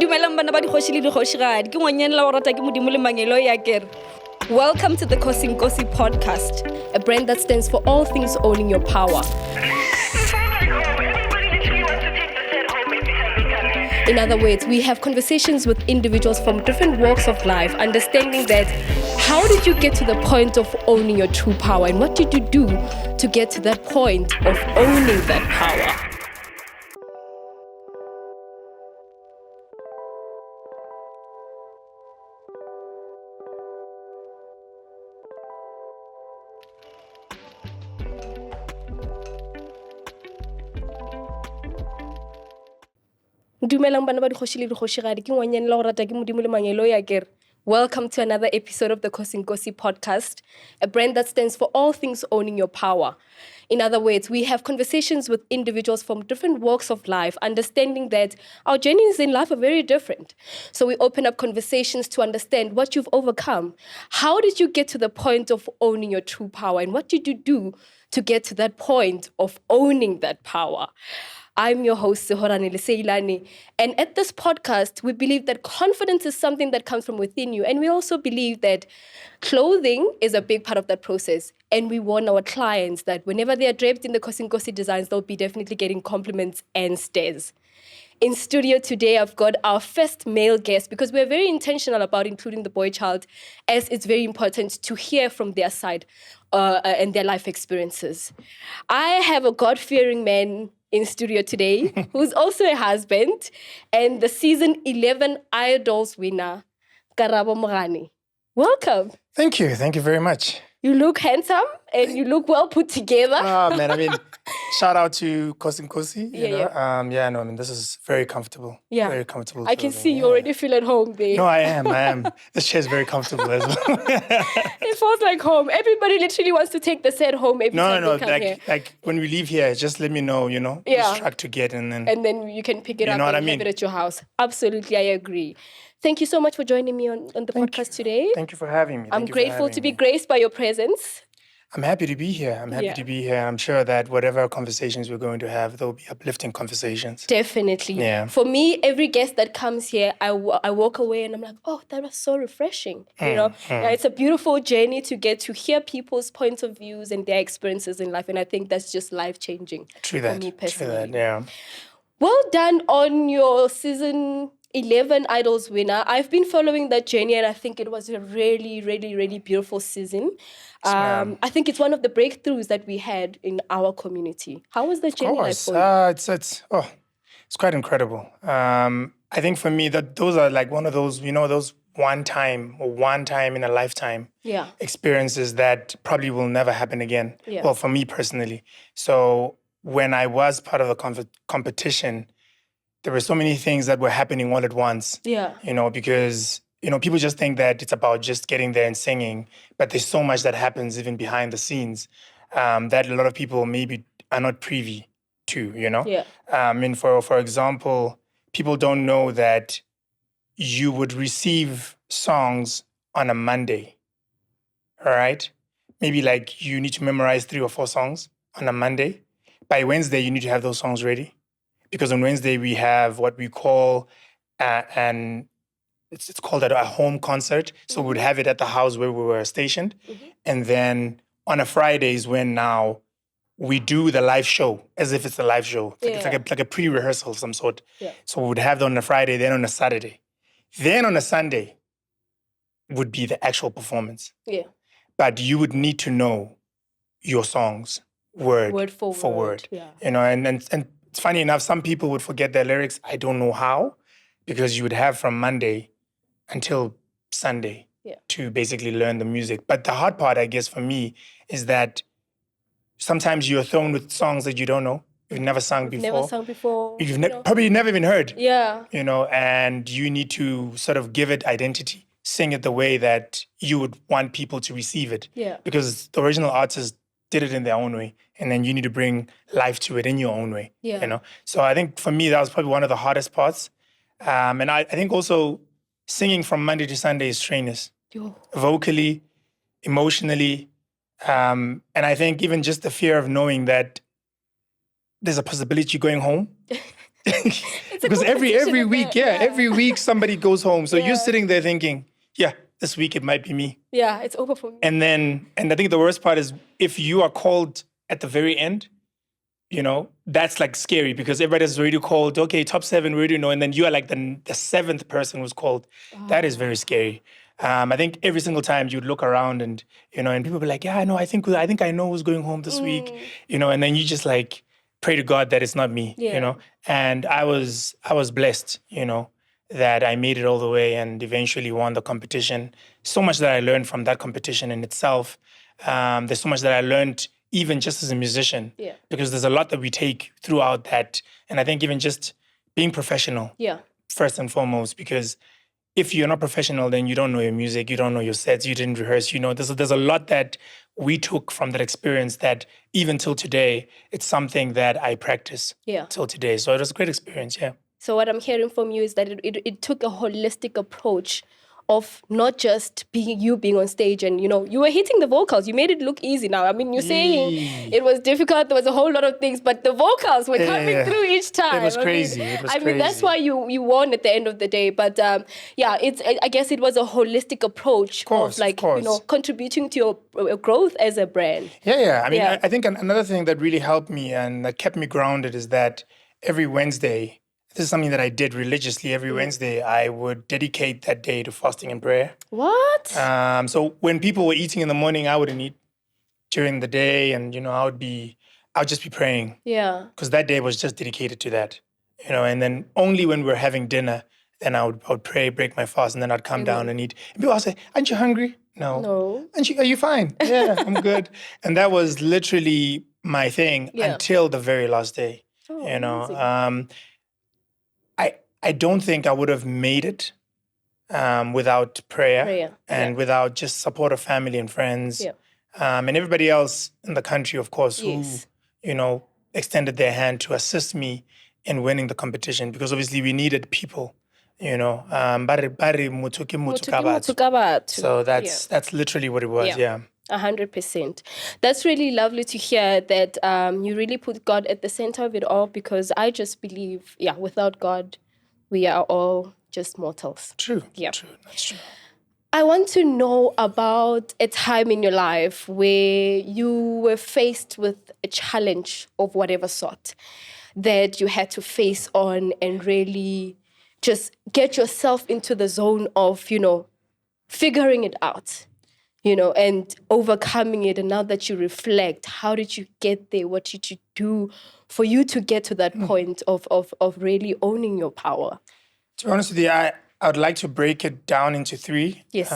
Dumelang bana ba dikgoshi le dikgoshigadi ke ngwanyana la o rata ke modimo le mangelo ya kere. Welcome to the Kosinkosi podcast, a brand that stands for all things owning your power. In other words, we have conversations with individuals from different walks of life, understanding that how did you get to the point of owning your true power, and what did you do to get to that point of owning that power? Dumelang bana ba dikgoshi le dikgoshigadi ke ngwanyana la o rata ke modimo le mangelo ya kere. Welcome to another episode of the Kosinkosi podcast, a brand that stands for all things owning your power. In other words, we have conversations with individuals from different walks of life, understanding that our journeys in life are very different. So we open up conversations to understand what you've overcome. How did you get to the point of owning your true power? And what did you do to get to that point of owning that power? I'm your host, Sehorane Leseilane, and at this podcast, we believe that confidence is something that comes from within you, and we also believe that clothing is a big part of that process, and we warn our clients that whenever they are draped in the Kosinkosi designs, they'll be definitely getting compliments and stares. In studio today, I've got our first male guest because we're very intentional about including the boy child, as it's very important to hear from their side and their life experiences. I have a God-fearing man in studio today, who's also a husband, and the season 11 Idols winner, KARABO MOGANE. Welcome. Thank you very much. You look handsome and you look well put together. Oh man, I mean, shout out to Kosinkosi. Yeah. This is very comfortable. Yeah. Very comfortable. I can see you already feel at home there. No, I am. This chair is very comfortable as well. It feels like home. Everybody literally wants to take the set home every time they come here. Like when we leave here, just let me know, which truck to get and then you can pick it up and have it at your house. Absolutely, I agree. Thank you so much for joining me on the podcast today. Thank you for having me. I'm grateful to be graced by your presence. I'm happy to be here. I'm sure that whatever conversations we're going to have, there'll be uplifting conversations. Definitely. Yeah. For me, every guest that comes here, I walk away and I'm like, oh, that was so refreshing. Yeah, it's a beautiful journey to get to hear people's points of views and their experiences in life. And I think that's just life-changing for me personally. Yeah. Well done on your season 11 Idols winner. I've been following that journey and I think it was a really, really, really beautiful season. I think it's one of the breakthroughs that we had in our community. How was the journey like for you? It's quite incredible. I think for me that those are like one of those, those one time in a lifetime experiences that probably will never happen again. Yeah. Well, for me personally. So when I was part of the competition, there were so many things that were happening all at once. Yeah. Because, people just think that it's about just getting there and singing, but there's so much that happens even behind the scenes that a lot of people maybe are not privy to, Yeah. For example, people don't know that you would receive songs on a Monday, all right? Maybe like you need to memorize 3 or 4 songs on a Monday. By Wednesday, you need to have those songs ready. Because on Wednesday, we have what we call it's called a home concert. So we would have it at the house where we were stationed. Mm-hmm. And then on a Friday is when now we do the live show as if it's a live show. It's like a pre-rehearsal of some sort. Yeah. So we would have that on a Friday, then on a Saturday. Then on a Sunday would be the actual performance. Yeah. But you would need to know your songs word for word. Yeah. And it's funny enough, some people would forget their lyrics. I don't know how, because you would have from Monday until Sunday to basically learn the music. But the hard part, I guess, for me is that sometimes you're thrown with songs that you don't know. You've never sung before. You've probably never even heard. Yeah. And you need to sort of give it identity, sing it the way that you would want people to receive it. Yeah. Because the original artists did it in their own way, and then you need to bring life to it in your own way. Yeah. So I think for me that was probably one of the hardest parts, and I think also singing from Monday to Sunday is strenuous, vocally, emotionally, and I think even just the fear of knowing that there's a possibility you're going home Because every competition week, there, yeah. every week somebody goes home. So Yeah. you're sitting there thinking, yeah, this week it might be me. Yeah, it's over for me. And I think the worst part is if you are called at the very end, you know, that's like scary because everybody is already called, okay, top 7, we already know. And then you are like the 7th person who's called. That is very scary. I think every single time you'd look around and, you know, and people be like, yeah, I think I know who's going home this week, you know, and then you just like pray to God that it's not me, you know. And I was blessed, you know, that I made it all the way and eventually won the competition. So much that I learned from that competition in itself. There's so much that I learned even just as a musician, because there's a lot that we take throughout that. And I think even just being professional, first and foremost, because if you're not professional, then you don't know your music, you don't know your sets, you didn't rehearse, you know, there's a lot that we took from that experience that even till today, it's something that I practice till today. So it was a great experience, So what I'm hearing from you is that it took a holistic approach of not just being on stage and, you know, you were hitting the vocals. You made it look easy now. I mean, you're saying it was difficult. There was a whole lot of things, but the vocals were coming through each time. It was crazy. I mean, that's why you won at the end of the day. But I guess it was a holistic approach of you know, contributing to your growth as a brand. I mean, I think another thing that really helped me and that kept me grounded is that every Wednesday, this is something that I did religiously. Every Wednesday, I would dedicate that day to fasting and prayer. What? So when people were eating in the morning, I wouldn't eat during the day, and you know, I would just be praying. Yeah. Because that day was just dedicated to that, you know. And then only when we're having dinner, then I would pray, break my fast, and then I'd come down and eat. And people would say, "Aren't you hungry?" No. Are you fine? Yeah, I'm good. And that was literally my thing until the very last day. Oh, you know. amazing. I don't think I would have made it without prayer and without just support of family and friends and everybody else in the country, of course, who, you know, extended their hand to assist me in winning the competition, because obviously we needed people, you know. So that's literally what it was, 100%. That's really lovely to hear that you really put God at the center of it all, because I just believe, without God, we are all just mortals. True. That's true. I want to know about a time in your life where you were faced with a challenge of whatever sort that you had to face on and really just get yourself into the zone of, you know, figuring it out, you know, and overcoming it. And now that you reflect, how did you get there? What did you do for you to get to that point of really owning your power? To be honest with you, I would like to break it down into 3. Yes,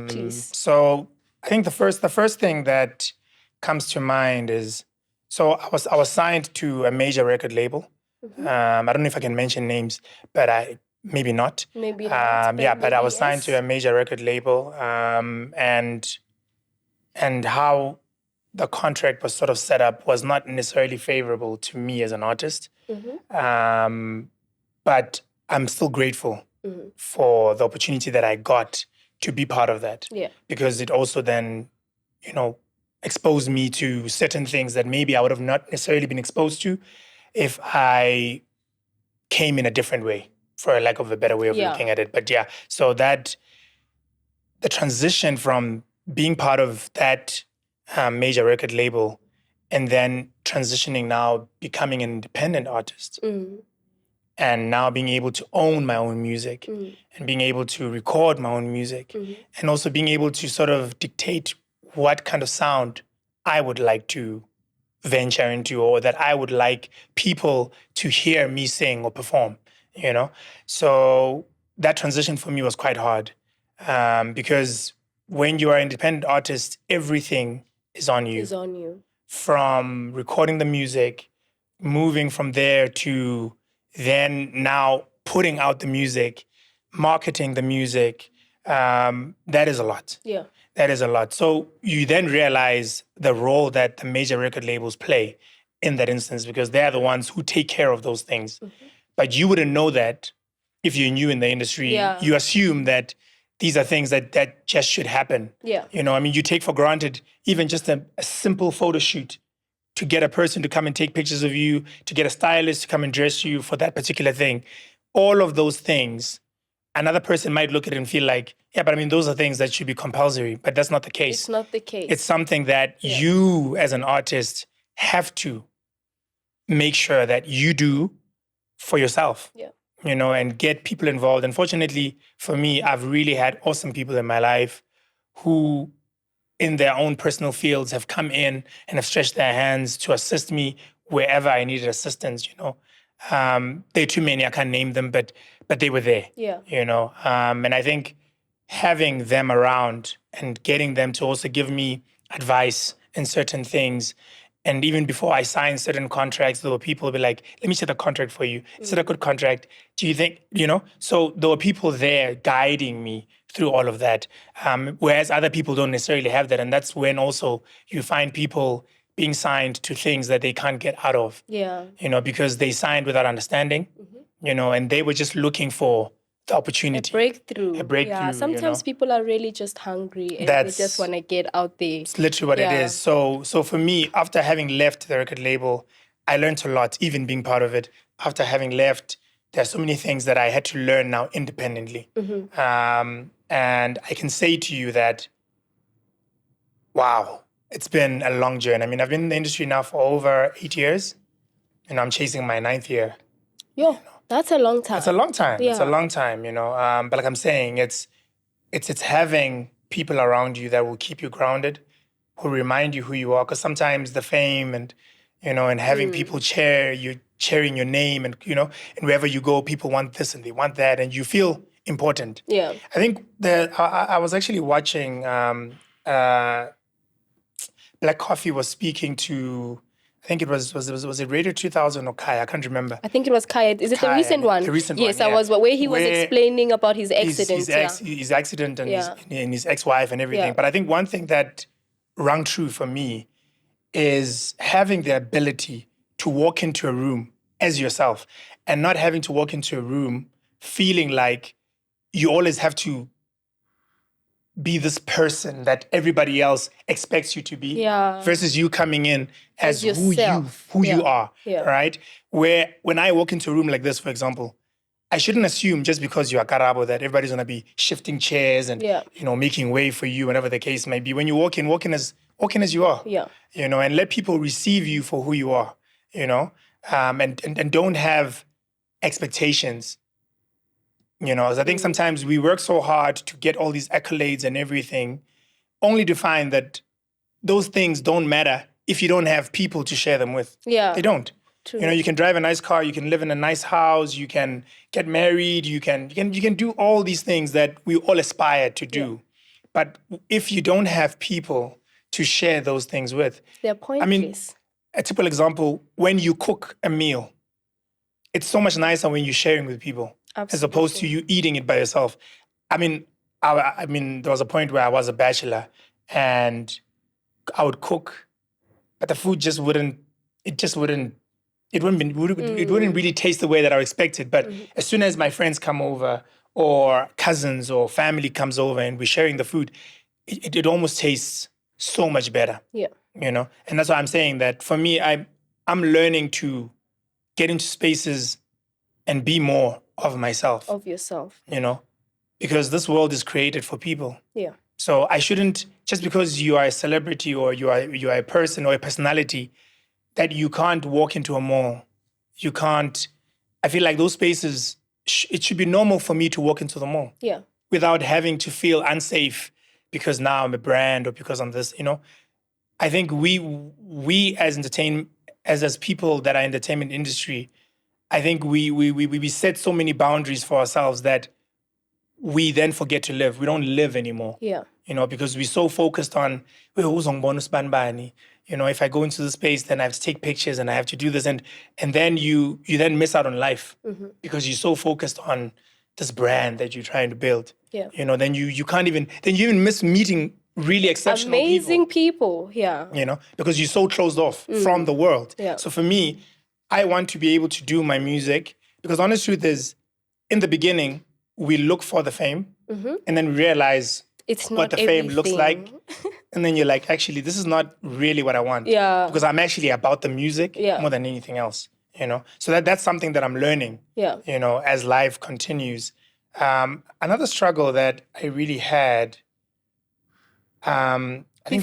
please. So I think the first thing that comes to mind is, so I was signed to a major record label. I don't know if I can mention names, but maybe not. Maybe not. But I was signed to a major record label, and how the contract was sort of set up was not necessarily favorable to me as an artist. But I'm still grateful for the opportunity that I got to be part of that. Because it also then, you know, exposed me to certain things that maybe I would have not necessarily been exposed to if I came in a different way, for a lack of a better way of looking at it. But so that the transition from being part of that major record label and then transitioning now, becoming an independent artist, and now being able to own my own music and being able to record my own music and also being able to sort of dictate what kind of sound I would like to venture into, or that I would like people to hear me sing or perform, you know? So that transition for me was quite hard, because when you are an independent artist, everything is on you. Is on you. From recording the music, moving from there to then now putting out the music, marketing the music, that is a lot. That is a lot. So you then realize the role that the major record labels play in that instance, because they're the ones who take care of those things. But you wouldn't know that if you're new in the industry. You assume that these are things that just should happen. You know, I mean, you take for granted even just a simple photo shoot to get a person to come and take pictures of you, to get a stylist to come and dress you for that particular thing. All of those things, another person might look at it and feel like, yeah, but I mean, those are things that should be compulsory, but that's not the case. It's not the case. It's something that you as an artist have to make sure that you do for yourself, and get people involved. Unfortunately, for me, I've really had awesome people in my life who in their own personal fields have come in and have stretched their hands to assist me wherever I needed assistance, There are too many, I can't name them, but they were there, And I think having them around and getting them to also give me advice in certain things. And even before I signed certain contracts, there were people who would be like, let me set a contract for you. Is it a good contract? Do you think, So there were people there guiding me through all of that. Whereas other people don't necessarily have that. And that's when also you find people being signed to things that they can't get out of. Yeah. Because they signed without understanding, and they were just looking for the opportunity. A breakthrough. Yeah, sometimes people are really just hungry and they just want to get out there. It's literally what it is. So for me, after having left the record label, I learned a lot, even being part of it. After having left, there are so many things that I had to learn now independently. And I can say to you that, wow, it's been a long journey. I mean, I've been in the industry now for over 8 years, and I'm chasing my 9th year. That's a long time. It's a long time. Yeah. It's a long time, But like I'm saying, it's having people around you that will keep you grounded, who remind you who you are. Because sometimes the fame and, and having people cheering your name and, and wherever you go, people want this and they want that, and you feel important. Yeah. I think that I was actually watching Black Coffee was speaking to, I think it was it Radio 2000 or Kai? I can't remember. I think it was Kai. Is it the recent one? The recent yes, one, I was. Where he was explaining about his accident. His accident and his ex-wife and everything. But I think one thing that rang true for me is having the ability to walk into a room as yourself and not having to walk into a room feeling like you always have to be this person that everybody else expects you to be versus you coming in as who you are, right? Where when I walk into a room like this, for example, I shouldn't assume just because you're a KARABO that everybody's gonna be shifting chairs and making way for you, whatever the case may be. When you walk in as you are, and let people receive you for who you are, and don't have expectations. Because I think sometimes we work so hard to get all these accolades and everything, only to find that those things don't matter if you don't have people to share them with. Yeah. They don't. True. You can drive a nice car, you can live in a nice house, you can get married, you can do all these things that we all aspire to do. But if you don't have people to share those things with, they're pointless. I mean, a typical example, when you cook a meal, it's so much nicer when you're sharing with people. Absolutely. As opposed to you eating it by yourself. I mean, there was a point where I was a bachelor and I would cook, but the food wouldn't really taste the way that I expected. But as soon as my friends come over or cousins or family comes over and we're sharing the food, it almost tastes so much better. Yeah. And that's why I'm saying that for me, I'm learning to get into spaces and be more of myself. Of yourself. Because this world is created for people. Yeah. So I shouldn't, just because you are a celebrity or you are a person or a personality, that you can't walk into a mall. You can't, I feel like those spaces, it should be normal for me to walk into the mall. Yeah. Without having to feel unsafe because now I'm a brand or because I'm this, I think we as people that are in the entertainment industry, I think we set so many boundaries for ourselves that we then forget to live. We don't live anymore. Yeah. Because we're so focused on, if I go into the space, then I have to take pictures and I have to do this. And then you then miss out on life because you're so focused on this brand that you're trying to build. Yeah. Then you even miss meeting really exceptional amazing people. Yeah. Because you're so closed off from the world. Yeah. So for me, I want to be able to do my music because the honest truth is, in the beginning, we look for the fame and then we realize It's not what the fame looks like. everything. And then you're like, actually, this is not really what I want. Yeah. Because I'm actually about the music Yeah. more than anything else, you know? So that's something that I'm learning, Yeah. you know, as life continues. Another struggle that I really had, I think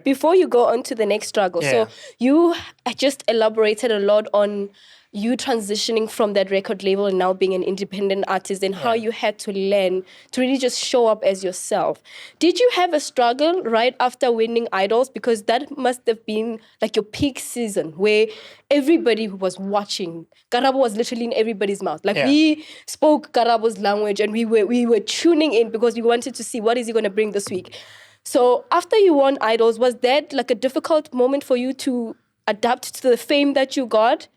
before you go on to the next struggle, so you just elaborated a lot on you transitioning from that record label and now being an independent artist, and how you had to learn to really just show up as yourself. Did you have a struggle right after winning Idols? Because that must have been like your peak season where everybody was watching. KARABO was literally in everybody's mouth. Like we spoke KARABO's language and we were tuning in because we wanted to see what is he going to bring this week. So after you won Idols, was that like a difficult moment for you to adapt to the fame that you got?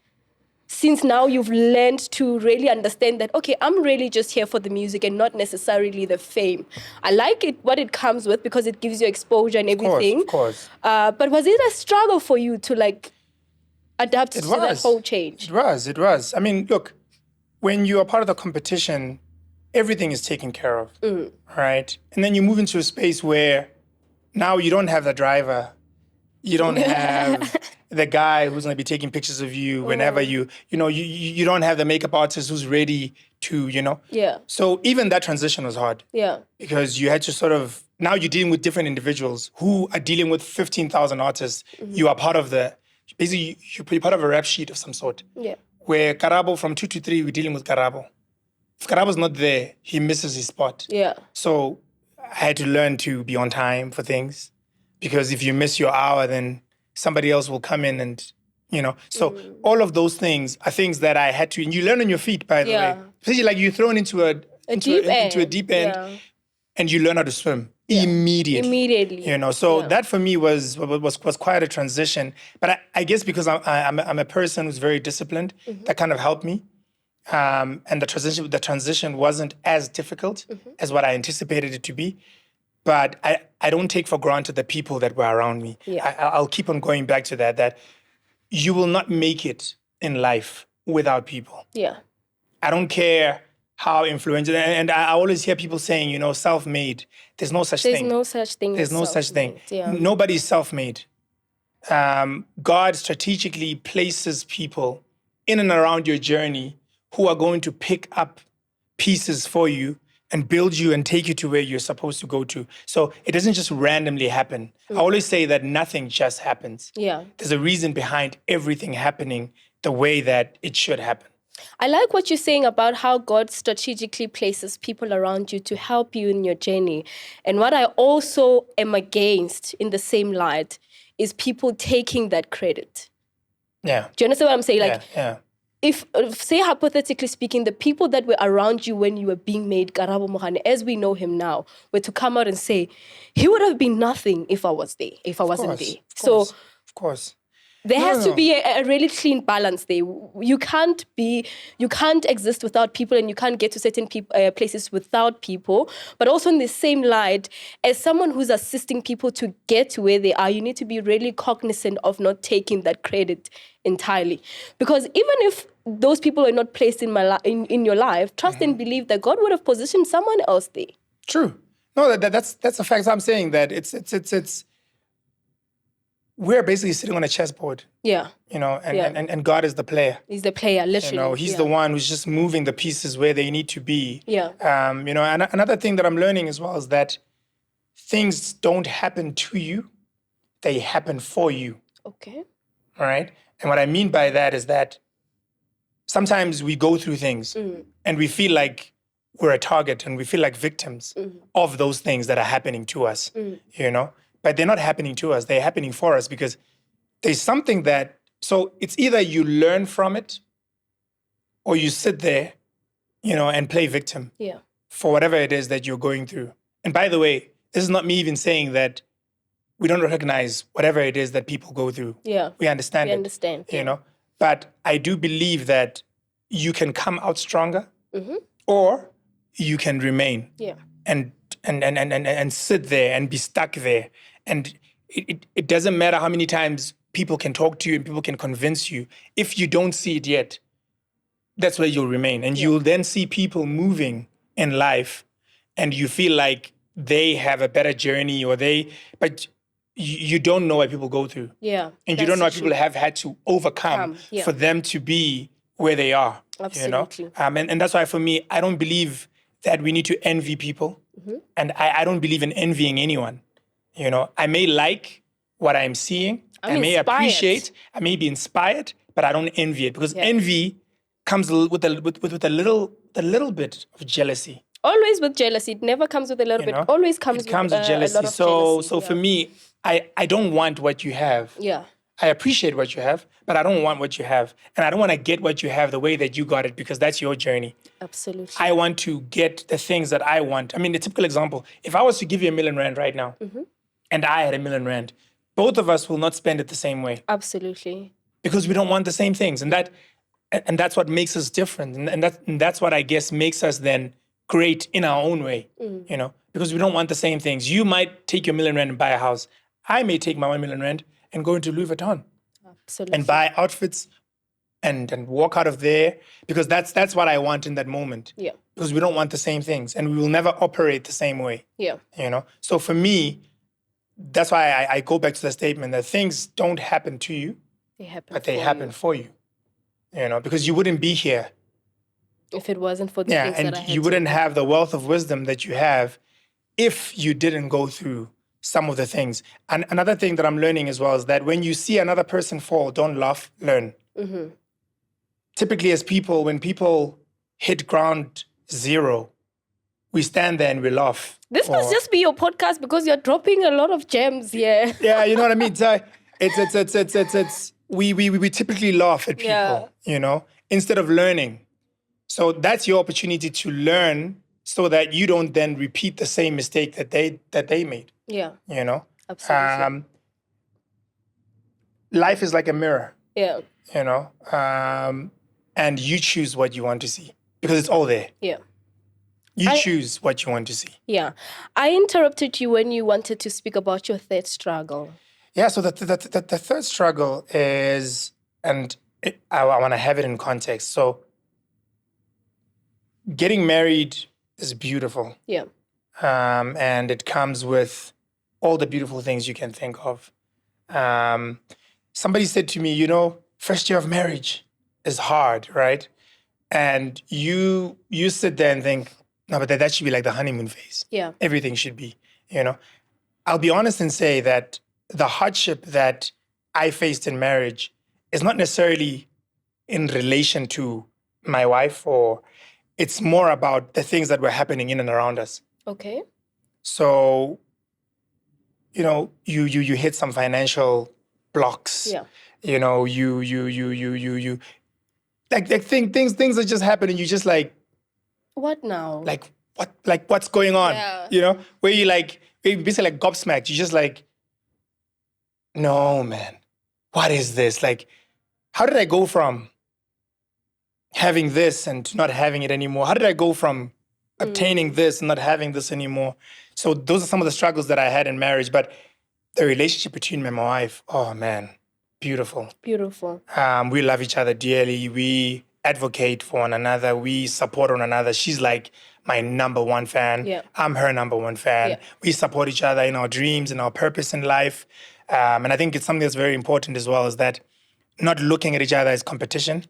Since now you've learned to really understand that, okay, I'm really just here for the music and not necessarily the fame. I like it, what it comes with, because it gives you exposure and everything. Of course. But was it a struggle for you to like adapt to that whole change? It was. I mean, look, when you are part of the competition, everything is taken care of, right? And then you move into a space where now you don't have the driver. You don't have the guy who's going to be taking pictures of you whenever you don't have the makeup artist who's ready to, Yeah. So even that transition was hard. Yeah. Because you had to now you're dealing with different individuals who are dealing with 15,000 artists. You are part of basically you're part of a rap sheet of some sort. Yeah. Where KARABO from 2 to 3, we're dealing with KARABO. If KARABO's not there, he misses his spot. Yeah. So I had to learn to be on time for things. Because if you miss your hour, then somebody else will come in and, So all of those things are things that I had to, and you learn on your feet, by the way. Especially like you're thrown into a deep end and you learn how to swim immediately. So that for me was quite a transition. But I guess because I'm a person who's very disciplined, that kind of helped me. And the transition wasn't as difficult as what I anticipated it to be. But I don't take for granted the people that were around me. Yeah. I'll keep on going back to that you will not make it in life without people. Yeah. I don't care how influential, and I always hear people saying, self-made. There's no such thing. There's no such thing. There's no such thing. Yeah. Nobody's self-made. God strategically places people in and around your journey who are going to pick up pieces for you and build you and take you to where you're supposed to go to. So it doesn't just randomly happen. I always say that nothing just happens. Yeah. There's a reason behind everything happening the way that it should happen. I like what you're saying about how God strategically places people around you to help you in your journey. And what I also am against in the same light is people taking that credit. Yeah. Do you understand what I'm saying? Like, yeah. If, say, hypothetically speaking, the people that were around you when you were being made KARABO MOGANE, as we know him now, were to come out and say, he would have been nothing if I was there, if I wasn't there. Of course. There has to be a really clean balance there. You can't exist without people, and you can't get to certain places without people. But also in the same light, as someone who's assisting people to get to where they are, you need to be really cognizant of not taking that credit entirely. Because even if those people are not placed in your life, trust and believe that God would have positioned someone else there. True. No, that's a fact. I'm saying that it's we're basically sitting on a chessboard. Yeah. And God is the player. He's the player, literally. He's the one who's just moving the pieces where they need to be. Yeah. And another thing that I'm learning as well is that things don't happen to you, they happen for you. Okay. All right? And what I mean by that is that sometimes we go through things and we feel like we're a target and we feel like victims of those things that are happening to us, But they're not happening to us. They're happening for us because there's something so it's either you learn from it or you sit there, and play victim for whatever it is that you're going through. And by the way, this is not me even saying that we don't recognize whatever it is that people go through. Yeah. We understand it. But I do believe that you can come out stronger or you can remain and sit there and be stuck there. And it doesn't matter how many times people can talk to you and people can convince you. If you don't see it yet, that's where you'll remain. And you'll then see people moving in life and you feel like they have a better journey but you don't know what people go through. Yeah. And you don't know what people have had to overcome for them to be where they are. Absolutely. You know? And that's why for me, I don't believe that we need to envy people. And I don't believe in envying anyone. You know, I may like what I'm seeing. I may appreciate, I may be inspired, but I don't envy it because envy comes with a little bit of jealousy. Always with jealousy. It never comes with a little bit. Always comes with jealousy. A lot of jealousy. So for me, I don't want what you have. Yeah. I appreciate what you have, but I don't want what you have. And I don't want to get what you have the way that you got it because that's your journey. Absolutely. I want to get the things that I want. I mean, the typical example, if I was to give you R1 million right now and I had R1 million, both of us will not spend it the same way. Absolutely. Because we don't want the same things. And that's what makes us different. And that's what I guess makes us then great in our own way, you know, because we don't want the same things. You might take your R1 million and buy a house. I may take my R1 million and go into Louis Vuitton. Absolutely. And buy outfits and walk out of there because that's what I want in that moment. Yeah. Because we don't want the same things and we will never operate the same way. Yeah. You know? So for me, that's why I go back to the statement that things don't happen to you, but they happen for you. You know, because you wouldn't be here if it wasn't for the things that I had. And you wouldn't have the wealth of wisdom that you have if you didn't go through some of the things. And another thing that I'm learning as well is that when you see another person fall, don't laugh, learn. Typically as people, when people hit ground zero, we stand there and we laugh. This must just be your podcast because you're dropping a lot of gems here. Yeah, you know what I mean? So we typically laugh at people, you know, instead of learning. So that's your opportunity to learn so that you don't then repeat the same mistake that they made. Yeah. You know? Absolutely. Life is like a mirror. Yeah. You know? And you choose what you want to see because it's all there. Yeah. You choose what you want to see. Yeah. I interrupted you when you wanted to speak about your third struggle. Yeah, so the third struggle is, and I want to have it in context. So getting married is beautiful. Yeah. And it comes with all the beautiful things you can think of. Somebody said to me, you know, first year of marriage is hard, right? And you sit there and think, no, but that should be like the honeymoon phase. Yeah. Everything should be, you know. I'll be honest and say that the hardship that I faced in marriage is not necessarily in relation to my wife, or it's more about the things that were happening in and around us. Okay. So, you know, you hit some financial blocks. Yeah. You know, you things are just happening. You just like, what now? What's going on? Yeah. You know, where you basically like gobsmacked. You just like, no, man, what is this? Like, how did I go from having this and to not having it anymore? How did I go from obtaining this and not having this anymore? So those are some of the struggles that I had in marriage. But the relationship between me and my wife, oh man, beautiful. Beautiful. We love each other dearly. We advocate for one another. We support one another. She's like my number one fan. Yeah. I'm her number one fan. Yeah. We support each other in our dreams and our purpose in life. And I think it's something that's very important as well, is that not looking at each other as competition.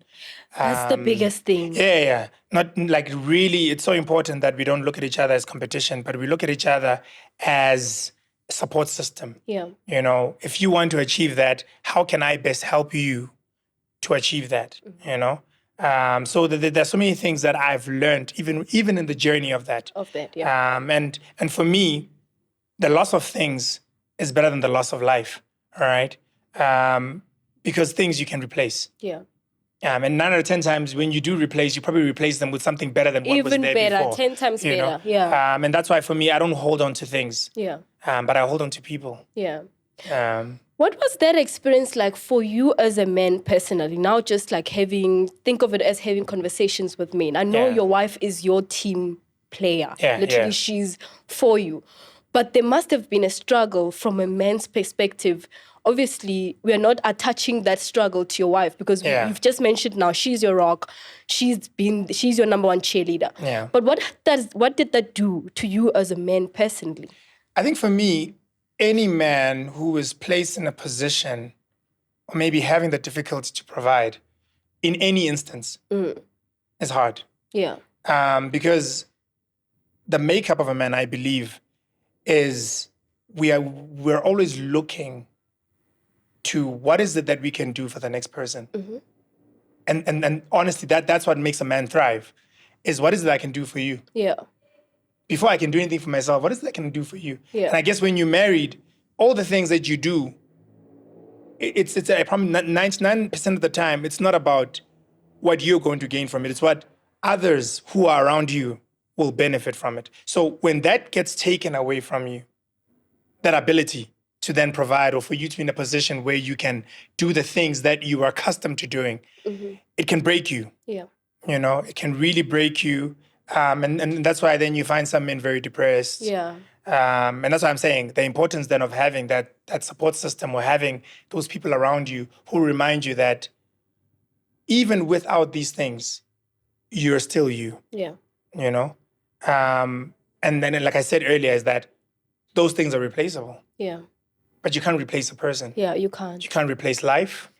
That's the biggest thing. Yeah. Not like really, it's so important that we don't look at each other as competition, but we look at each other as a support system. Yeah. You know, if you want to achieve that, how can I best help you to achieve that? Mm-hmm. You know? So there's so many things that I've learned, even in the journey of that. Yeah. And for me, the loss of things is better than the loss of life. All right. Because things you can replace. Yeah. And 9 out of 10 times when you do replace, you probably replace them with something better than what was there before. Even better, 10 times better. Know? Yeah. And that's why for me, I don't hold on to things. Yeah. But I hold on to people. Yeah. What was that experience like for you as a man personally? Now just like think of it as having conversations with men. I know your wife is your team player. Yeah, Literally, she's for you. But there must have been a struggle from a man's perspective obviously we are not attaching that struggle to your wife, because you've just mentioned now she's your rock, she's your number one cheerleader. Yeah. But what did that do to you as a man personally? I think for me, any man who is placed in a position or maybe having the difficulty to provide in any instance is hard. Yeah. Because the makeup of a man, I believe, is we're always looking to what is it that we can do for the next person. And honestly, that's what makes a man thrive, is what is it I can do for you? Yeah. Before I can do anything for myself, what is it I can do for you? Yeah. And I guess when you're married, all the things that you do, it's I promise 99% of the time, it's not about what you're going to gain from it. It's what others who are around you will benefit from it. So when that gets taken away from you, that ability to then provide, or for you to be in a position where you can do the things that you are accustomed to doing, it can break you. Yeah. You know, it can really break you. And that's why then you find some men very depressed. Yeah. And that's why I'm saying the importance then of having that support system, or having those people around you who remind you that even without these things, you're still you. Yeah. You know? And then, like I said earlier, is that those things are replaceable. Yeah. But you can't replace a person. Yeah, you can't. You can't replace life,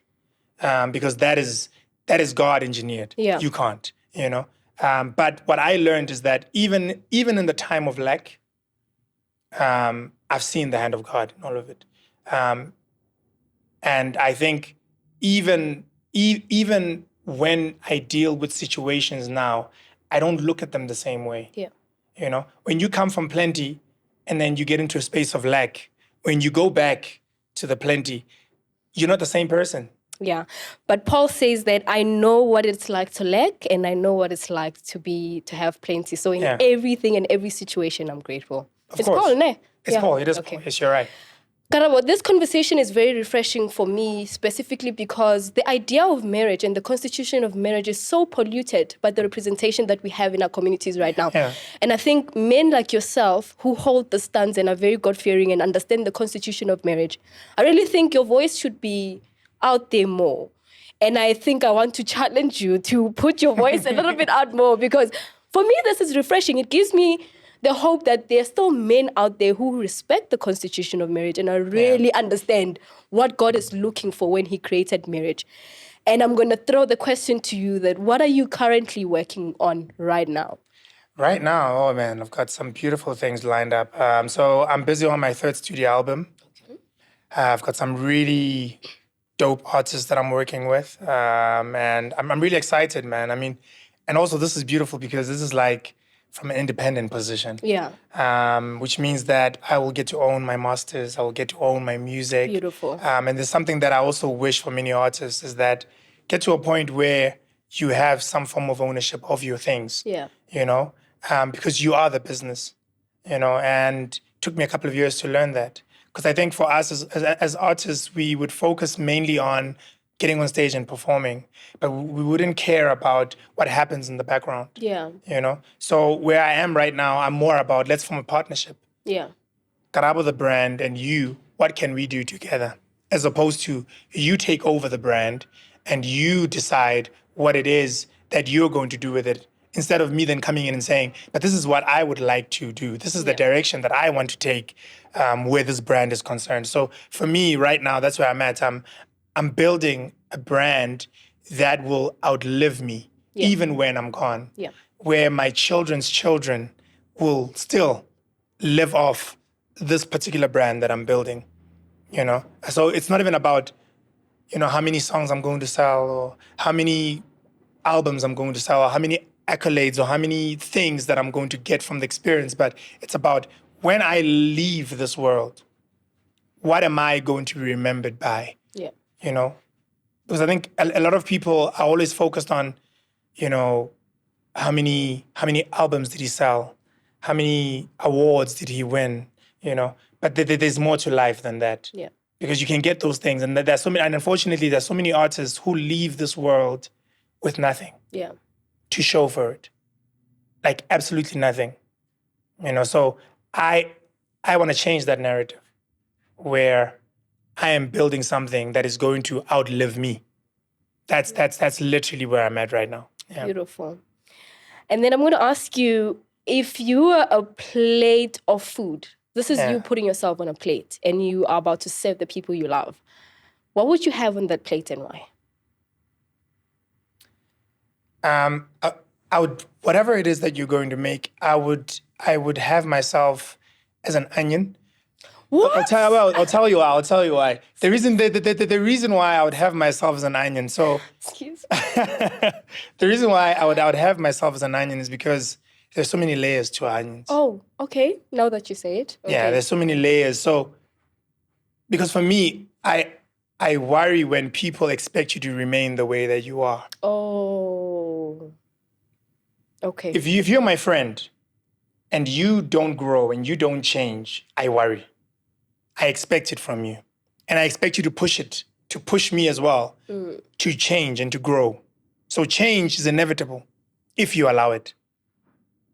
because that is God engineered. Yeah. You can't, you know? But what I learned is that even in the time of lack, I've seen the hand of God in all of it. And I think even when I deal with situations now, I don't look at them the same way. Yeah. You know, when you come from plenty and then you get into a space of lack, when you go back to the plenty, you're not the same person. Yeah. But Paul says that I know what it's like to lack, and I know what it's like to have plenty. So in everything and every situation, I'm grateful. Of it's course. Paul, ne? It's Paul. It is Paul. Yes, you're right. KARABO, this conversation is very refreshing for me, specifically because the idea of marriage and the constitution of marriage is so polluted by the representation that we have in our communities right now. Yeah. And I think men like yourself who hold the stance and are very God-fearing and understand the constitution of marriage, I really think your voice should be out there more. And I think I want to challenge you to put your voice a little bit out more, because for me, this is refreshing. It gives me the hope that there are still men out there who respect the constitution of marriage and really understand what God is looking for when he created marriage. And I'm going to throw the question to you that what are you currently working on right now? Right now, oh man, I've got some beautiful things lined up. So I'm busy on my third studio album. Okay. I've got some really dope artists that I'm working with. And I'm really excited, man. I mean, and also this is beautiful because this is like from an independent position. Yeah. Which means that I will get to own my masters. I will get to own my music. Beautiful. And there's something that I also wish for many artists is that get to a point where you have some form of ownership of your things. Yeah. You know, because you are the business, you know, and it took me a couple of years to learn that. Because I think for us as artists, we would focus mainly on getting on stage and performing, but we wouldn't care about what happens in the background. Yeah. You know? So where I am right now, I'm more about let's form a partnership. Yeah. KARABO the brand and you, what can we do together? As opposed to you take over the brand and you decide what it is that you're going to do with it. Instead of me then coming in and saying, but this is what I would like to do. This is the direction that I want to take where this brand is concerned. So for me right now, that's where I'm at. I'm building a brand that will outlive me, even when I'm gone. Yeah. Where my children's children will still live off this particular brand that I'm building, you know? So it's not even about, you know, how many songs I'm going to sell or how many albums I'm going to sell or how many accolades or how many things that I'm going to get from the experience, but it's about when I leave this world, what am I going to be remembered by? Yeah. You know, because I think a lot of people are always focused on, you know, how many albums did he sell? How many awards did he win? You know, but there's more to life than that. Yeah. Because you can get those things. And there's so many, and unfortunately, there's so many artists who leave this world with nothing. Yeah. To show for it. Like absolutely nothing. You know, so I want to change that narrative where I am building something that is going to outlive me. That's literally where I'm at right now. Yeah. Beautiful. And then I'm going to ask you, if you were a plate of food, this is you putting yourself on a plate and you are about to serve the people you love, what would you have on that plate and why? I would, whatever it is that you're going to make, I would have myself as an onion. What? I'll tell you why. The reason why I would have myself as an onion. So Excuse me. the reason why I would have myself as an onion is because there's so many layers to onions. Oh, okay. Now that you say it. Okay. Yeah, there's so many layers. So because for me, I worry when people expect you to remain the way that you are. Oh. Okay. If you're my friend and you don't grow and you don't change, I worry. I expect it from you. And I expect you to push me as well, to change and to grow. So change is inevitable if you allow it.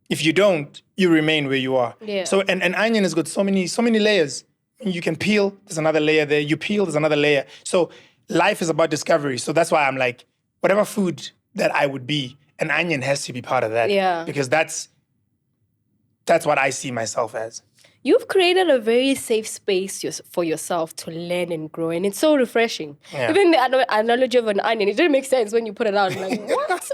If you don't, you remain where you are. Yeah. So an onion has got so many layers. You can peel, there's another layer there. You peel, there's another layer. So life is about discovery. So that's why I'm like, whatever food that I would be, an onion has to be part of that. Yeah. Because that's what I see myself as. You've created a very safe space for yourself to learn and grow, and it's so refreshing. Yeah. Even the analogy of an onion, it didn't make sense when you put it out. Like, what?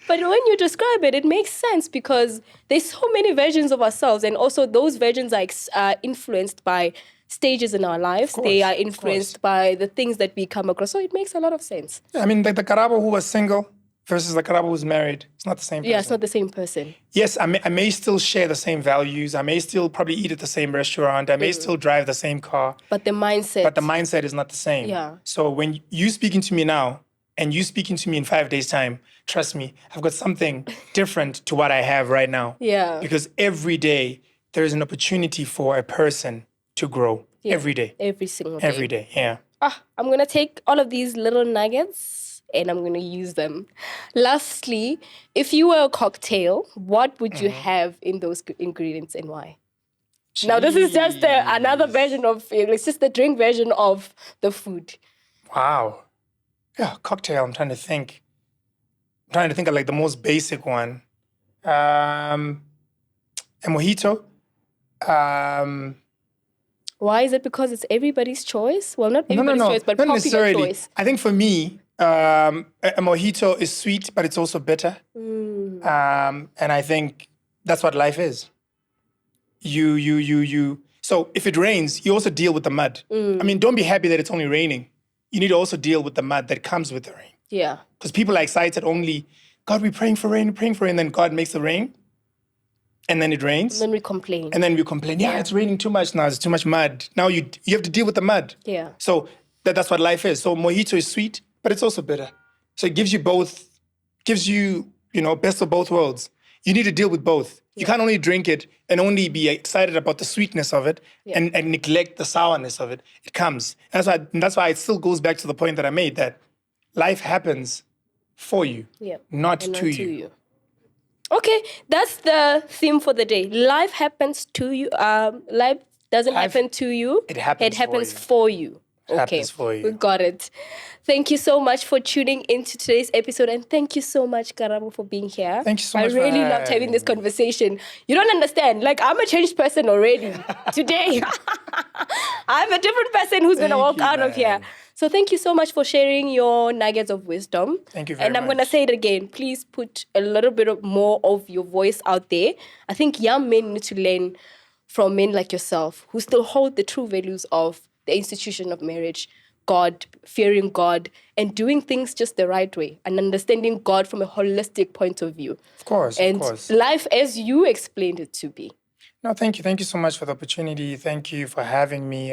But when you describe it, it makes sense because there's so many versions of ourselves, and also those versions are influenced by stages in our lives. They are influenced by the things that we come across. So it makes a lot of sense. Yeah, I mean, like the KARABO who was single versus the KARABO who's married, it's not the same person. Yeah, it's not the same person. Yes, I may still share the same values. I may still probably eat at the same restaurant. I may still drive the same car. But the mindset. But the mindset is not the same. Yeah. So when you speaking to me now and you speaking to me in 5 days' time, trust me, I've got something different to what I have right now. Yeah. Because every day there is an opportunity for a person to grow. Yeah. Every day. Every single day. Every day, yeah. I'm going to take all of these little nuggets and I'm going to use them. Lastly, if you were a cocktail, what would you have in those ingredients and why? Jeez. Now, this is just another version of it. It's just the drink version of the food. Wow. Yeah, cocktail, I'm trying to think. Of like the most basic one. A mojito. Why is it? Because it's everybody's choice? Well, not everybody's choice, but not popular necessarily. Choice. I think for me, a mojito is sweet, but it's also bitter. And I think that's what life is. So if it rains, you also deal with the mud. I mean, don't be happy that it's only raining. You need to also deal with the mud that comes with the rain. Yeah. Because people are excited only, God, we're praying for rain, and then God makes the rain. And then it rains. And then we complain. Yeah, it's raining too much now. It's too much mud. Now you have to deal with the mud. Yeah. So that's what life is. So mojito is sweet, but it's also bitter. So it gives you best of both worlds. You need to deal with both. Yeah. You can't only drink it and only be excited about the sweetness of it and neglect the sourness of it. It comes. And that's why it still goes back to the point that I made, that life happens for you, not to you. Okay, that's the theme for the day. Life happens to you. Life doesn't happen to you. It happens for you. It happens for you. We got it. Thank you so much for tuning into today's episode, and thank you so much, KARABO, for being here. Thank you so much. I really loved having this conversation. You don't understand. Like, I'm a changed person already today. I'm a different person who's going to walk out of here. So thank you so much for sharing your nuggets of wisdom. Thank you very much. And I'm going to say it again. Please put a little bit more of your voice out there. I think young men need to learn from men like yourself who still hold the true values of the institution of marriage, God, fearing God, and doing things just the right way and understanding God from a holistic point of view. Of course, and life as you explained it to be. No, thank you. Thank you so much for the opportunity. Thank you for having me.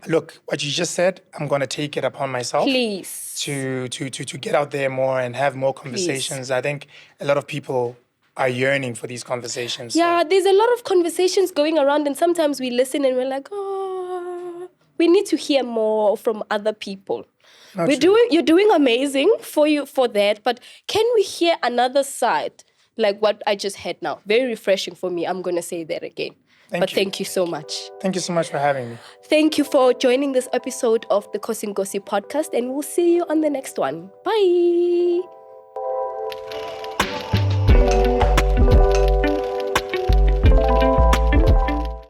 Look, what you just said, I'm going to take it upon myself. Please. To get out there more and have more conversations. Please. I think a lot of people are yearning for these conversations. Yeah, there's a lot of conversations going around, and sometimes we listen and we're like, oh, we need to hear more from other people. You're doing amazing for that, but can we hear another side? Like what I just had now. Very refreshing for me. I'm going to say that again. Thank you so much. Thank you so much for having me. Thank you for joining this episode of the Kosinkosi podcast, and we'll see you on the next one. Bye.